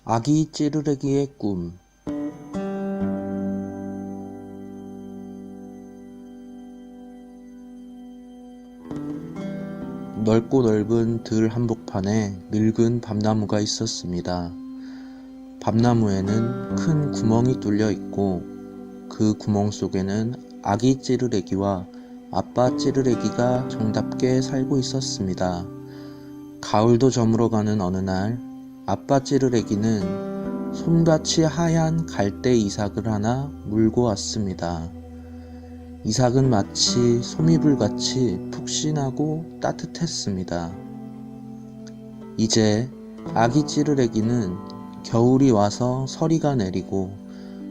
아기 찌르레기의 꿈. 넓고 넓은 들 한복판에 늙은 밤나무가 있었습니다. 밤나무에는 큰 구멍이 뚫려 있고 그 구멍 속에는 아기 찌르레기와 아빠 찌르레기가 정답게 살고 있었습니다. 가을도 저물어가는 어느 날 아빠 찌르레기는 솜같이 하얀 갈대 이삭을 하나 물고 왔습니다. 이삭은 마치 솜이불같이 푹신하고 따뜻했습니다. 이제 아기 찌르레기는 겨울이 와서 서리가 내리고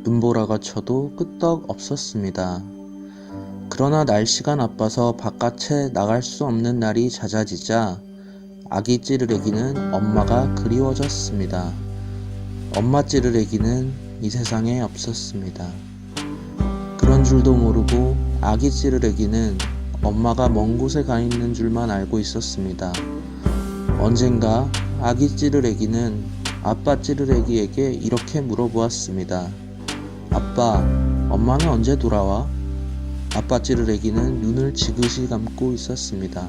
눈보라가 쳐도 끄떡 없었습니다. 그러나 날씨가 나빠서 바깥에 나갈 수 없는 날이 잦아지자 아기 찌르레기는 엄마가 그리워졌습니다. 엄마 찌르레기는 이 세상에 없었습니다. 그런 줄도 모르고 아기 찌르레기는 엄마가 먼 곳에 가 있는 줄만 알고 있었습니다. 언젠가 아기 찌르레기는 아빠 찌르레기에게 이렇게 물어보았습니다. 아빠, 엄마는 언제 돌아와? 아빠 찌르레기는 눈을 지그시 감고 있었습니다.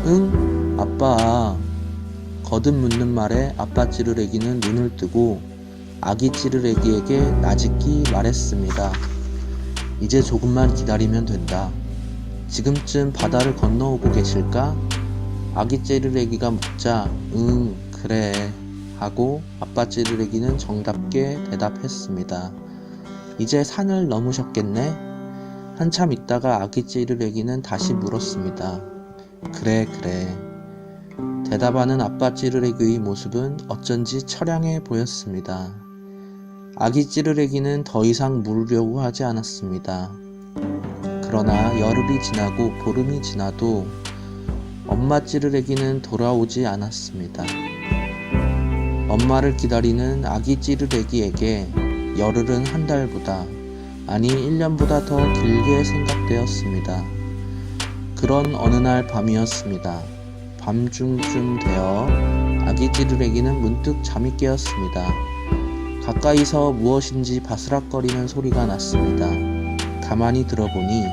응? 아빠. 거듭 묻는 말에 아빠 찌르레기는 눈을 뜨고 아기 찌르레기에게 나직히 말했습니다. 이제 조금만 기다리면 된다. 지금쯤 바다를 건너오고 계실까? 아기 찌르레기가 묻자 응, 그래 하고 아빠 찌르레기는 정답게 대답했습니다. 이제 산을 넘으셨겠네? 한참 있다가 아기 찌르레기는 다시 물었습니다. 그래. 대답하는 아빠 찌르레기의 모습은 어쩐지 처량해 보였습니다. 아기 찌르레기는 더 이상 물으려고 하지 않았습니다. 그러나 열흘이 지나고 보름이 지나도 엄마 찌르레기는 돌아오지 않았습니다. 엄마를 기다리는 아기 찌르레기에게 열흘은 한 달보다, 아니 1년보다 더 길게 생각되었습니다. 그런 어느 날 밤이었습니다. 밤중쯤 되어 아기 찌르레기는 문득 잠이 깨었습니다. 가까이서 무엇인지 바스락거리는 소리가 났습니다. 가만히 들어보니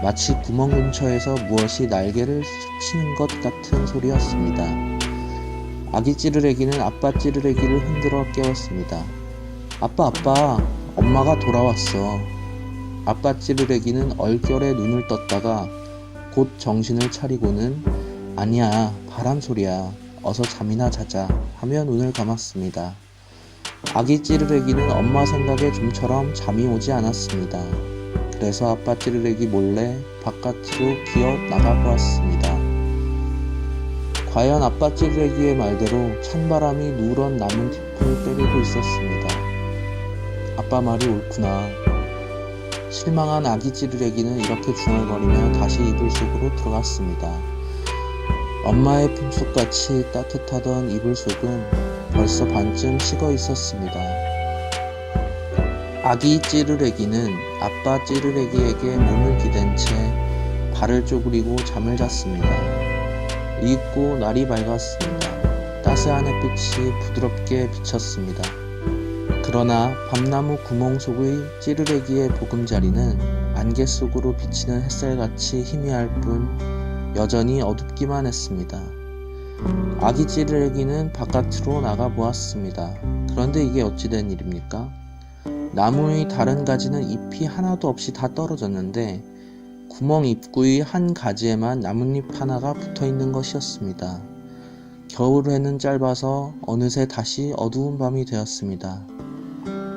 마치 구멍 근처에서 무엇이 날개를 스치는 것 같은 소리였습니다. 아기 찌르레기는 아빠 찌르레기를 흔들어 깨웠습니다. 아빠, 엄마가 돌아왔어. 아빠 찌르레기는 얼결에 눈을 떴다가 곧 정신을 차리고는 아니야, 바람소리야. 어서 잠이나 자자 하며 눈을 감았습니다. 아기 찌르레기는 엄마 생각에 좀처럼 잠이 오지 않았습니다. 그래서 아빠 찌르레기 몰래 바깥으로 기어 나가보았습니다. 과연 아빠 찌르레기의 말대로 찬바람이 누런 나뭇잎을 때리고 있었습니다. 아빠 말이 옳구나. 실망한 아기 찌르레기는 이렇게 중얼거리며 다시 이불 속으로 들어갔습니다. 엄마의 품속같이 따뜻하던 이불 속은 벌써 반쯤 식어 있었습니다. 아기 찌르레기는 아빠 찌르레기에게 몸을 기댄 채 발을 쪼그리고 잠을 잤습니다. 이윽고 날이 밝았습니다. 따스한 햇빛이 부드럽게 비쳤습니다. 그러나 밤나무 구멍 속의 찌르레기의 보금자리는 안개 속으로 비치는 햇살같이 희미할 뿐 여전히 어둡기만 했습니다. 아기 찌르레기는 바깥으로 나가 보았습니다. 그런데 이게 어찌된 일입니까? 나무의 다른 가지는 잎이 하나도 없이 다 떨어졌는데 구멍 입구의 한 가지에만 나뭇잎 하나가 붙어 있는 것이었습니다. 겨울에는 짧아서 어느새 다시 어두운 밤이 되었습니다.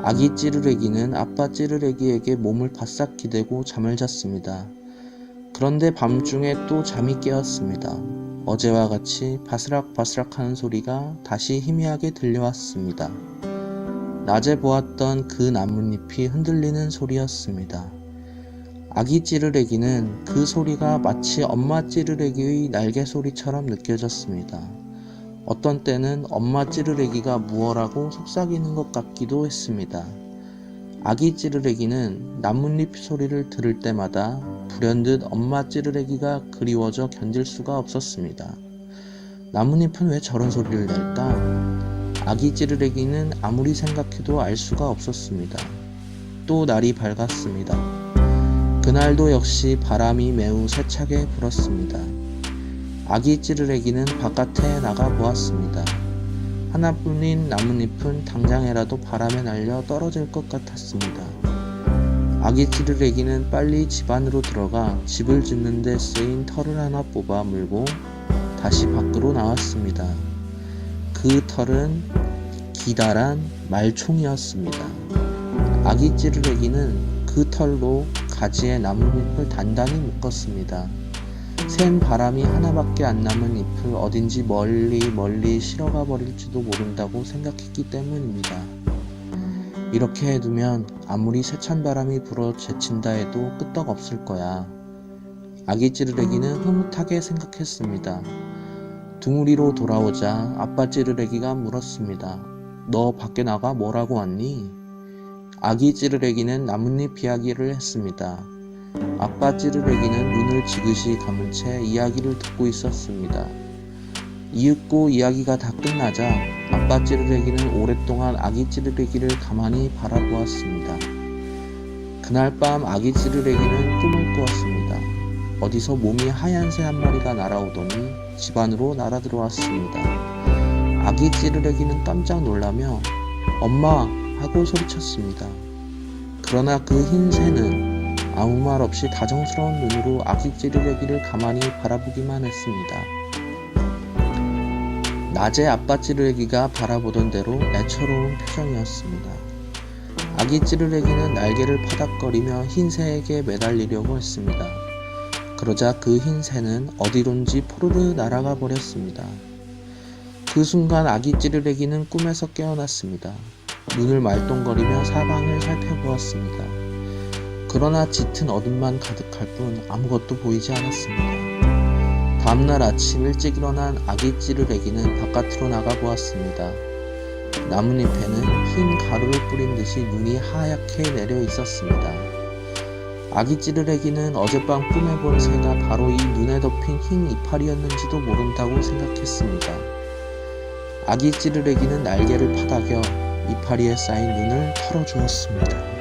아기 찌르레기는 아빠 찌르레기에게 몸을 바싹 기대고 잠을 잤습니다. 그런데 밤중에 또 잠이 깨었습니다. 어제와 같이 바스락바스락하는 소리가 다시 희미하게 들려왔습니다. 낮에 보았던 그 나뭇잎이 흔들리는 소리였습니다. 아기 찌르레기는 그 소리가 마치 엄마 찌르레기의 날개 소리처럼 느껴졌습니다. 어떤 때는 엄마 찌르레기가 무얼하고 속삭이는 것 같기도 했습니다. 아기 찌르레기는 나뭇잎 소리를 들을 때마다 불현듯 엄마 찌르레기가 그리워져 견딜 수가 없었습니다. 나뭇잎은 왜 저런 소리를 낼까? 아기 찌르레기는 아무리 생각해도 알 수가 없었습니다. 또 날이 밝았습니다. 그날도 역시 바람이 매우 세차게 불었습니다. 아기 찌르레기는 바깥에 나가 보았습니다. 하나뿐인 나뭇잎은 당장에라도 바람에 날려 떨어질 것 같았습니다. 아기 찌르레기는 빨리 집 안으로 들어가 집을 짓는 데 쓰인 털을 하나 뽑아 물고 다시 밖으로 나왔습니다. 그 털은 기다란 말총이었습니다. 아기 찌르레기는 그 털로 가지에 나뭇잎을 단단히 묶었습니다. 센 바람이 하나밖에 안 남은 잎을 어딘지 멀리 실어가 버릴지도 모른다고 생각했기 때문입니다. 이렇게 해두면 아무리 세찬 바람이 불어 제친다 해도 끄떡없을 거야. 아기 찌르레기는 흐뭇하게 생각했습니다. 둥우리로 돌아오자 아빠 찌르레기가 물었습니다. 너 밖에 나가 뭐라고 왔니? 아기 찌르레기는 나뭇잎 이야기를 했습니다. 아빠 찌르레기는 눈을 지그시 감은 채 이야기를 듣고 있었습니다. 이윽고 이야기가 다 끝나자 아빠 찌르레기는 오랫동안 아기 찌르레기를 가만히 바라보았습니다. 그날 밤 아기 찌르레기는 꿈을 꾸었습니다. 어디서 몸이 하얀 새 한 마리가 날아오더니 집 안으로 날아들어왔습니다. 아기 찌르레기는 깜짝 놀라며 엄마! 하고 소리쳤습니다. 그러나 그 흰 새는 아무 말 없이 다정스러운 눈으로 아기 찌르레기를 가만히 바라보기만 했습니다. 낮에 아빠 찌르레기가 바라보던 대로 애처로운 표정이었습니다. 아기 찌르레기는 날개를 파닥거리며 흰 새에게 매달리려고 했습니다. 그러자 그 흰 새는 어디론지 포르르 날아가 버렸습니다. 그 순간 아기 찌르레기는 꿈에서 깨어났습니다. 눈을 말똥거리며 사방을 살펴보았습니다. 그러나 짙은 어둠만 가득할 뿐 아무것도 보이지 않았습니다. 다음날 아침 일찍 일어난 아기 찌르레기는 바깥으로 나가 보았습니다. 나뭇잎에는 흰 가루를 뿌린 듯이 눈이 하얗게 내려 있었습니다. 아기 찌르레기는 어젯밤 꿈에 본 새가 바로 이 눈에 덮인 흰 이파리였는지도 모른다고 생각했습니다. 아기 찌르레기는 날개를 파닥여 이파리에 쌓인 눈을 털어주었습니다.